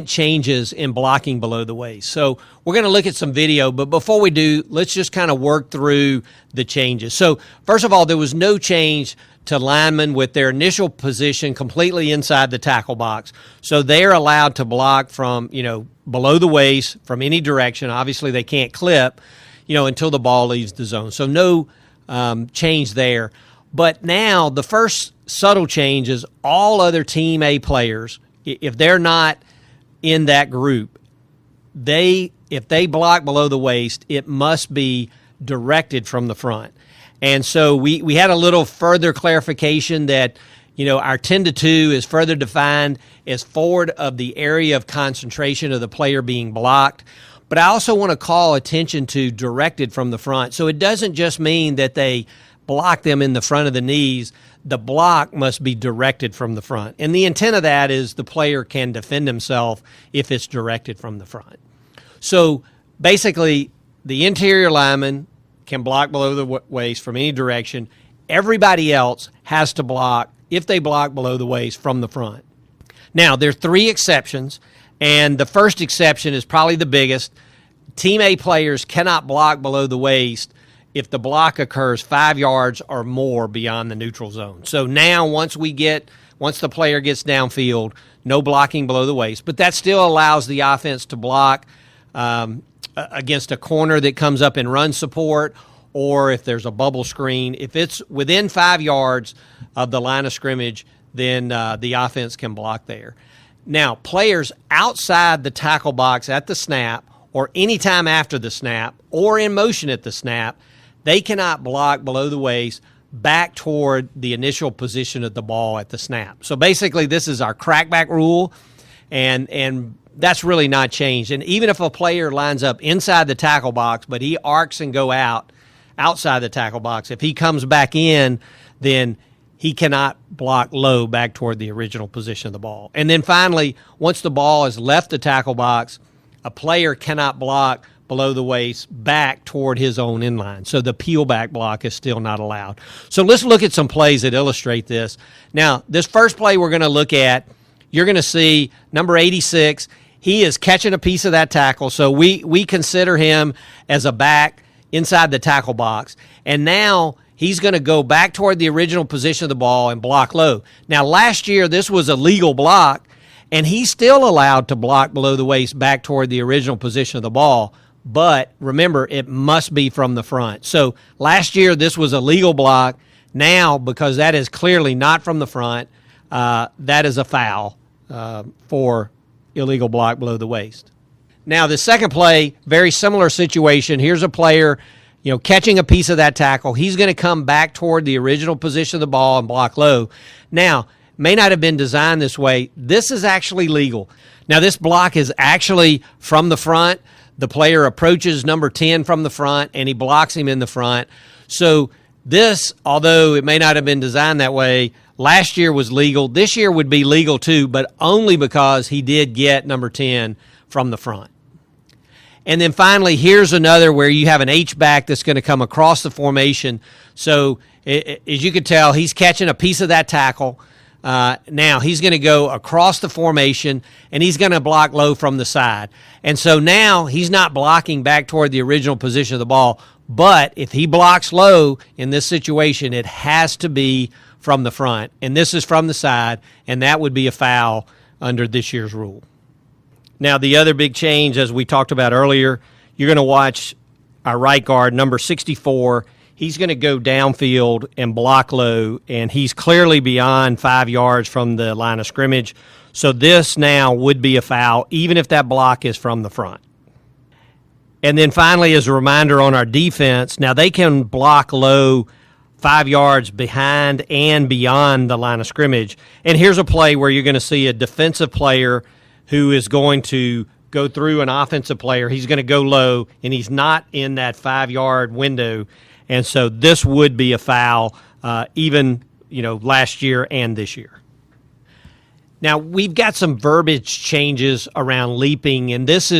changes in blocking below the waist. So we're going to look at some video, but before we do, let's just kind of work through the changes. So first of all, there was no change to linemen with their initial position completely inside the tackle box. So they're allowed to block from, below the waist from any direction. Obviously they can't clip, until the ball leaves the zone. So no change there. But now the first subtle change is all other Team A players, if they're not in that group, if they block below the waist, it must be directed from the front. And so we had a little further clarification that, our 10-2 is further defined as forward of the area of concentration of the player being blocked. But I also want to call attention to directed from the front. So it doesn't just mean that they block them in the front of the knees. The block must be directed from the front. And the intent of that is the player can defend himself if it's directed from the front. So basically, the interior lineman can block below the waist from any direction. Everybody else has to block, if they block below the waist, from the front. Now, there are 3 exceptions, and the first exception is probably the biggest. Team A players cannot block below the waist if the block occurs 5 yards or more beyond the neutral zone. So now once the player gets downfield, no blocking below the waist, but that still allows the offense to block against a corner that comes up in run support, or if there's a bubble screen. If it's within 5 yards of the line of scrimmage, then the offense can block there. Now, players outside the tackle box at the snap, or any time after the snap, or in motion at the snap, they cannot block below the waist back toward the initial position of the ball at the snap. So basically, this is our crackback rule, and that's really not changed. And even if a player lines up inside the tackle box, but he arcs and go outside the tackle box, if he comes back in, then he cannot block low back toward the original position of the ball. And then finally, once the ball has left the tackle box, a player cannot block below the waist back toward his own inline. So the peel back block is still not allowed. So let's look at some plays that illustrate this. Now, this first play we're going to look at, you're going to see number 86. He is catching a piece of that tackle. So we consider him as a back inside the tackle box. And now he's going to go back toward the original position of the ball and block low. Now, last year, this was a legal block, and he's still allowed to block below the waist back toward the original position of the ball. But remember, it must be from the front. So last year, this was a legal block. Now, because that is clearly not from the front, that is a foul for illegal block below the waist. Now, the second play, very similar situation. Here's a player, catching a piece of that tackle. He's going to come back toward the original position of the ball and block low. Now, may not have been designed this way. This is actually legal. Now, this block is actually from the front. The player approaches number 10 from the front, and he blocks him in the front. So this, although it may not have been designed that way, last year was legal. This year would be legal too, but only because he did get number 10 from the front. And then finally, here's another where you have an H-back that's going to come across the formation. So as you can tell, he's catching a piece of that tackle. Now he's going to go across the formation, and he's going to block low from the side. And so now he's not blocking back toward the original position of the ball, but if he blocks low in this situation, it has to be from the front. And this is from the side, and that would be a foul under this year's rule. Now, the other big change, as we talked about earlier, you're going to watch our right guard, number 64. He's going to go downfield and block low, and he's clearly beyond 5 yards from the line of scrimmage. So this now would be a foul, even if that block is from the front. And then finally, as a reminder on our defense, now they can block low 5 yards behind and beyond the line of scrimmage. And here's a play where you're going to see a defensive player who is going to go through an offensive player. He's going to go low, and he's not in that 5 yard window. And so this would be a foul, even last year and this year. Now, we've got some verbiage changes around leaping, and this is